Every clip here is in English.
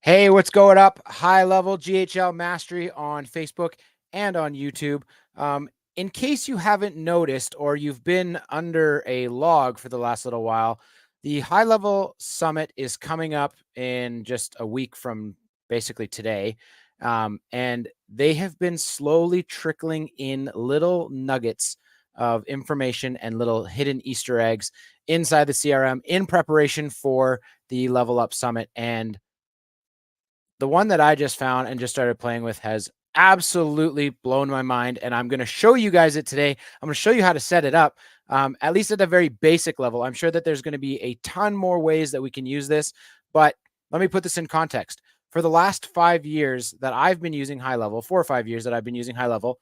Hey, what's going up? High level GHL mastery on Facebook and on YouTube. In case you haven't noticed or you've been under a log for the last little while, the High Level Summit is coming up in just a week from basically today. And they have been slowly trickling in little nuggets of information and little hidden Easter eggs inside the CRM in preparation for the Level Up Summit. And the one that I just found and just started playing with has absolutely blown my mind. And I'm going to show you guys it today. I'm going to show you how to set it up, at least at a very basic level. I'm sure that there's going to be a ton more ways that we can use this, but let me put this in context. For the last 5 years that I've been using High Level, 4 or 5 years that I've been using High Level,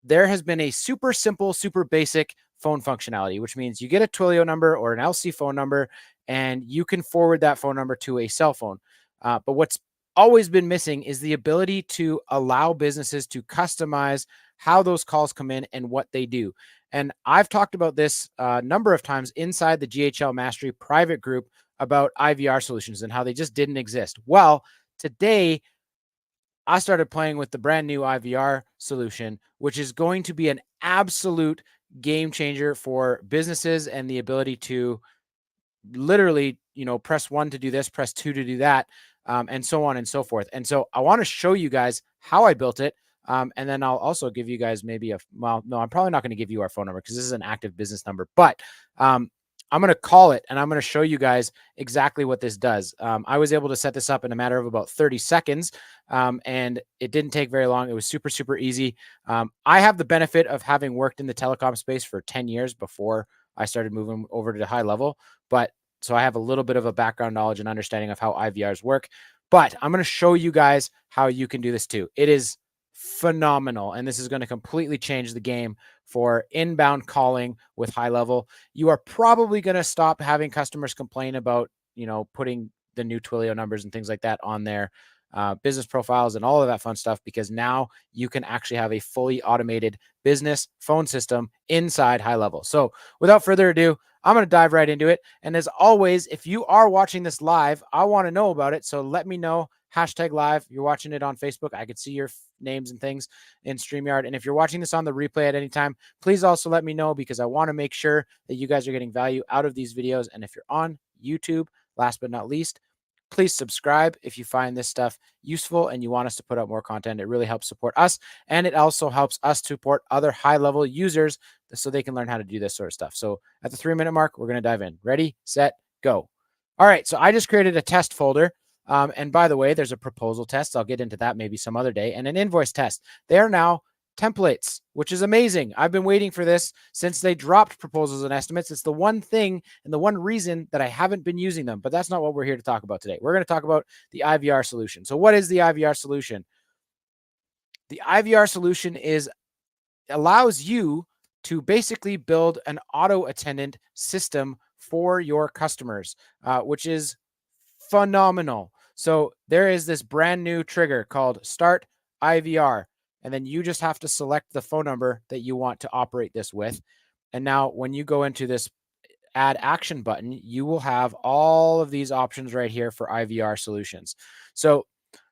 there has been a super simple, super basic phone functionality, which means you get a Twilio number or an LC phone number, and you can forward that phone number to a cell phone. But what's always been missing is the ability to allow businesses to customize how those calls come in and what they do. And I've talked about this a number of times inside the GHL Mastery private group about IVR solutions and how they just didn't exist. Well, today I started playing with the brand new IVR solution, which is going to be an absolute game changer for businesses and the ability to literally, press 1 to do this, press 2 to do that, and so on and so forth. And so I want to show you guys how I built it. And then I'll also give you guys maybe no, I'm probably not going to give you our phone number because this is an active business number, but I'm going to call it and I'm going to show you guys exactly what this does. I was able to set this up in a matter of about 30 seconds, and it didn't take very long. It was super, super easy. I have the benefit of having worked in the telecom space for 10 years before I started moving over to High Level, but so I have a little bit of a background knowledge and understanding of how IVRs work, but I'm going to show you guys how you can do this too. It is phenomenal. And this is going to completely change the game for inbound calling with High Level. You are probably going to stop having customers complain about, putting the new Twilio numbers and things like that on their business profiles and all of that fun stuff, because now you can actually have a fully automated business phone system inside High Level. So without further ado, I'm going to dive right into it. And as always, if you are watching this live, I want to know about it. So let me know. #live. You're watching it on Facebook. I could see your names and things in StreamYard. And if you're watching this on the replay at any time, please also let me know, because I want to make sure that you guys are getting value out of these videos. And if you're on YouTube, last but not least, please subscribe if you find this stuff useful and you want us to put out more content. It really helps support us, and it also helps us support other high-level users so they can learn how to do this sort of stuff. So at the 3-minute mark, we're going to dive in. Ready, set, go. All right, so I just created a test folder. And by the way, there's a proposal test. I'll get into that maybe some other day, and an invoice test. They are now templates, which is amazing. I've been waiting for this since they dropped proposals and estimates. It's the one thing and the one reason that I haven't been using them, but that's not what we're here to talk about today. We're going to talk about the IVR solution. So what is the IVR solution? The IVR solution allows you to basically build an auto attendant system for your customers, which is phenomenal. So there is this brand new trigger called Start IVR. And then you just have to select the phone number that you want to operate this with. And now when you go into this add action button, you will have all of these options right here for IVR solutions. So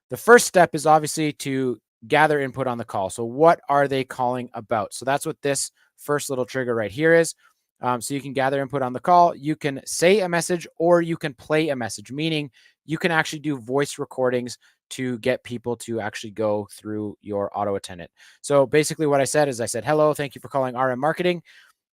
the first step is obviously to gather input on the call. So what are they calling about? So that's what this first little trigger right here is. So you can gather input on the call. You can say a message or you can play a message, meaning you can actually do voice recordings to get people to actually go through your auto attendant. So basically what I said is hello, thank you for calling RM Marketing.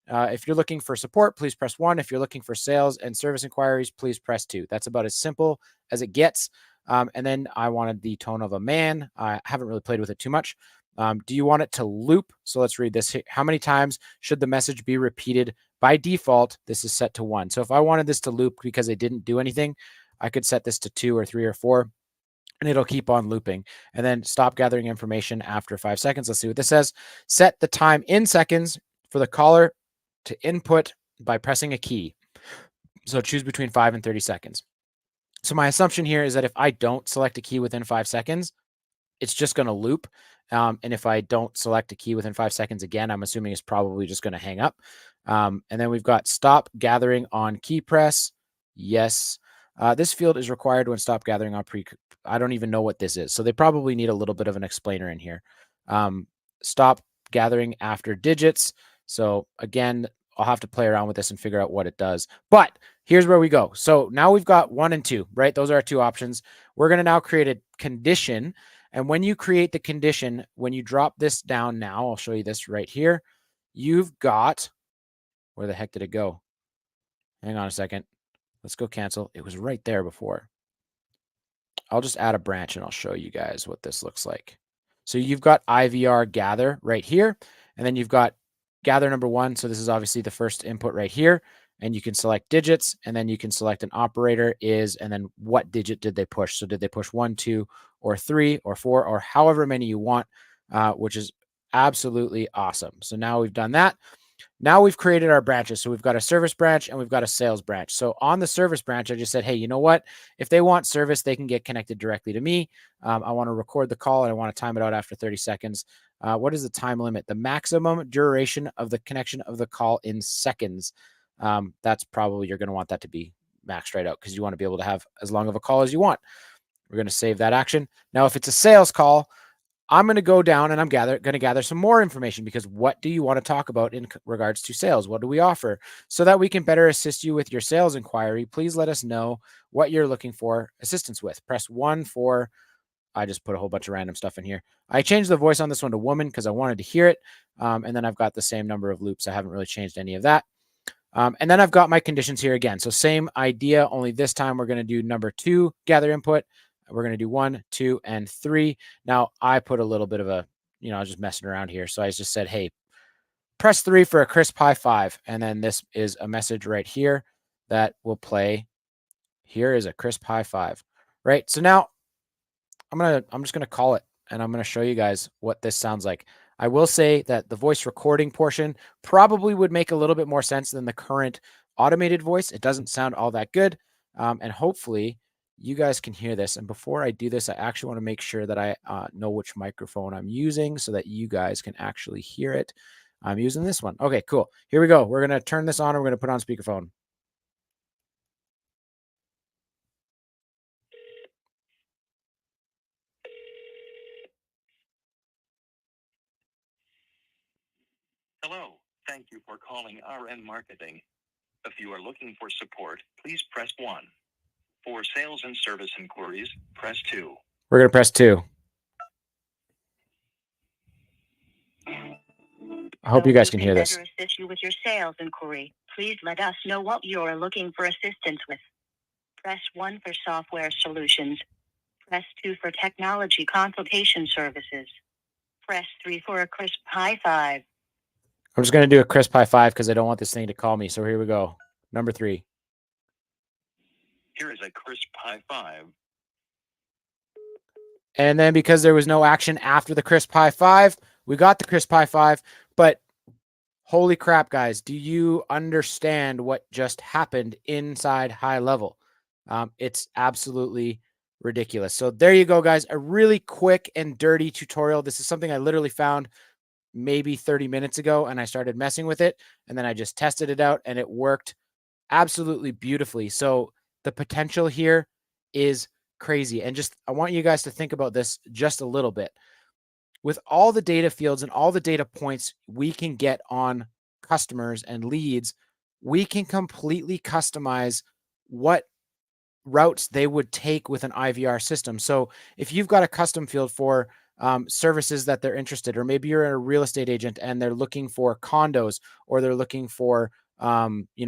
If you're looking for support, please press 1. If you're looking for sales and service inquiries, please press 2. That's about as simple as it gets. And then I wanted the tone of a man. I haven't really played with it too much. Do you want it to loop? So let's read this. How many times should the message be repeated? By default, this is set to 1. So if I wanted this to loop because it didn't do anything, I could set this to 2 or 3 or 4, and it'll keep on looping. And then stop gathering information after 5 seconds. Let's see what this says. Set the time in seconds for the caller to input by pressing a key. So choose between 5 and 30 seconds. So my assumption here is that if I don't select a key within 5 seconds, it's just going to loop. And if I don't select a key within 5 seconds again, I'm assuming it's probably just going to hang up. And then we've got stop gathering on key press. Yes. This field is required when stop gathering on I don't even know what this is. So they probably need a little bit of an explainer in here. Stop gathering after digits. So again, I'll have to play around with this and figure out what it does. But here's where we go. So now we've got 1 and 2, right? Those are our 2 options. We're going to now create a condition. And when you create the condition, when you drop this down now, I'll show you this right here. You've got, where the heck did it go? Hang on a second. Let's go cancel. It was right there before. I'll just add a branch and I'll show you guys what this looks like. So you've got IVR gather right here, and then you've got gather number 1. So this is obviously the first input right here, and you can select digits, and then you can select an operator is, and then what digit did they push? So did they push 1, 2, or 3, or 4, or however many you want, which is absolutely awesome. So now we've done that. Now we've created our branches. So we've got a service branch and we've got a sales branch. So on the service branch, I just said, hey, you know what? If they want service, they can get connected directly to me. I want to record the call and I want to time it out after 30 seconds. What is the time limit? The maximum duration of the connection of the call in seconds. That's probably, you're going to want that to be maxed right out because you want to be able to have as long of a call as you want. We're going to save that action. Now, if it's a sales call, I'm going to go down and I'm going to gather some more information, because what do you want to talk about in regards to sales? What do we offer? So that we can better assist you with your sales inquiry, please let us know what you're looking for assistance with. Press 1 for, I just put a whole bunch of random stuff in here. I changed the voice on this one to woman because I wanted to hear it. And then I've got the same number of loops. I haven't really changed any of that. And then I've got my conditions here again. So same idea, only this time we're going to do number 2, gather input. We're going to do 1, 2, and 3. Now I put a little bit of a, I was just messing around here. So I just said, hey, press 3 for a crisp high 5. And then this is a message right here that will play. Here is a crisp high 5, right? So now I'm just going to call it and I'm going to show you guys what this sounds like. I will say that the voice recording portion probably would make a little bit more sense than the current automated voice. It doesn't sound all that good. And hopefully you guys can hear this. And before I do this, I actually want to make sure that I know which microphone I'm using so that you guys can actually hear it. I'm using this one. Okay, cool. Here we go. We're going to turn this on. And we're going to put on speakerphone. Hello, thank you for calling RN Marketing. If you are looking for support, please press 1. For sales and service inquiries, press 2. We're going to press 2. I hope you guys can hear this. Better assist you with your sales inquiry. Please let us know what you're looking for assistance with. Press 1 for software solutions. Press 2 for technology consultation services. Press 3 for a crisp high 5. I'm just going to do a crisp high 5 because I don't want this thing to call me. So here we go. Number 3. Here is a crisp high 5. And then because there was no action after the crisp high 5, we got the crisp high 5. But holy crap, guys, do you understand what just happened inside High Level? It's absolutely ridiculous. So there you go, guys. A really quick and dirty tutorial. This is something I literally found maybe 30 minutes ago, and I started messing with it, and then I just tested it out, and it worked absolutely beautifully. So the potential here is crazy. And just, I want you guys to think about this just a little bit. With all the data fields and all the data points we can get on customers and leads, we can completely customize what routes they would take with an IVR system. So if you've got a custom field for services that they're interested, or maybe you're a real estate agent and they're looking for condos, or they're looking for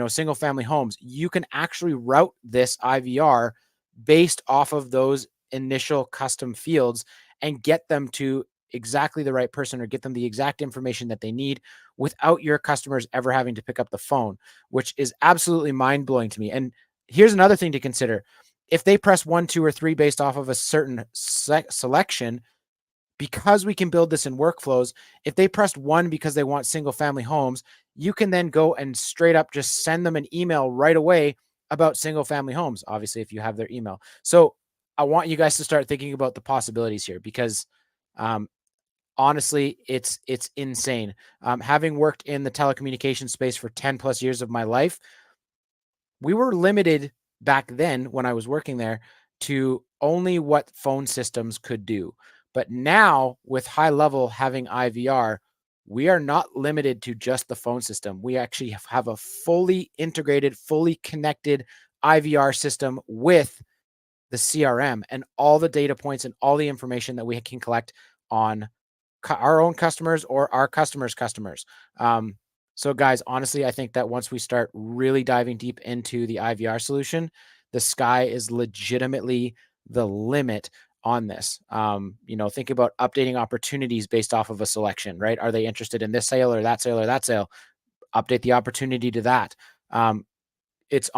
single family homes, you can actually route this IVR based off of those initial custom fields and get them to exactly the right person, or get them the exact information that they need without your customers ever having to pick up the phone, which is absolutely mind-blowing to me. And here's another thing to consider. If they press 1, 2, or 3 based off of a certain selection, because we can build this in workflows, if they pressed 1 because they want single family homes, you can then go and straight up just send them an email right away about single family homes, obviously, if you have their email. So I want you guys to start thinking about the possibilities here, because honestly, it's insane. Having worked in the telecommunications space for 10 plus years of my life, we were limited back then when I was working there to only what phone systems could do. But now with HighLevel having IVR, we are not limited to just the phone system. We actually have a fully integrated, fully connected IVR system with the CRM and all the data points and all the information that we can collect on our own customers or our customers' customers. So guys, honestly, I think that once we start really diving deep into the IVR solution, the sky is legitimately the limit on this. Think about updating opportunities based off of a selection, right? Are they interested in this sale or that sale or that sale? Update the opportunity to that. It's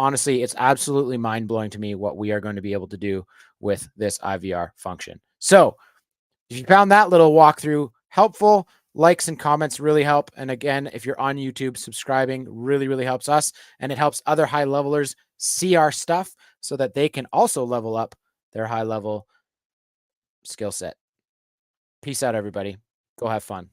absolutely mind blowing to me what we are going to be able to do with this IVR function. So if you found that little walkthrough helpful, likes and comments really help. And again, if you're on YouTube, subscribing really, really helps us. And it helps other high levelers see our stuff so that they can also level up their high level skill set. Peace out, everybody. Go have fun.